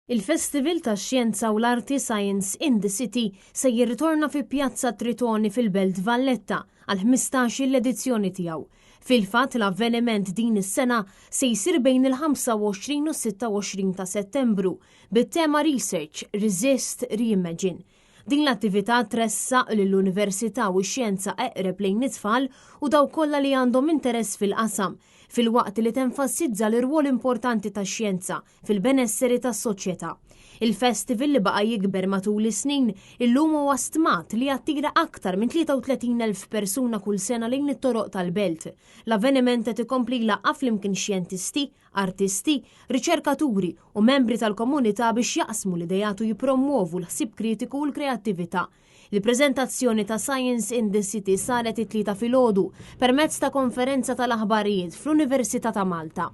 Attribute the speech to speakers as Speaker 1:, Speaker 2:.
Speaker 1: Il-Festival tax-Xjenza u l-Arti Science in the City se jirritorna fi Pjazza Tritoni fil-Belt Valletta għal 15 l-edizzjoni tiegħu. Fil-fatt l-avveniment din is-sena se jsir bejn il-25 u 26 ta' Settembru bit-tema Research, Resist, Reimagine. Din l-attività tressaq lill-Università u x-Xjenza eqreb lejn it-tfal u daw kollha li għandhom interess fil-qasam, fil-waqt li tenfassizza l-irwol importanti tax-xjenza fil-benesseri tas-soċjetà. Il-festival li baqa' jikber matul is-snin illum huwa stmat li jattira aktar minn 33,000 persuna kull sena lejn it-toroq tal-belt. L-avveniment qed ikompli jlaqqaf flimkien xjentisti, artisti, riċerkaturi u membri tal-komunità biex jaqsmu l-idejat u jippromuovu l-ħsieb kritiku u l-kreattività. Il-preżentazzjoni ta' Science in the City saret it-tlieta filgħodu permezz ta' konferenza tal-aħbarijiet fl-Università ta' Malta.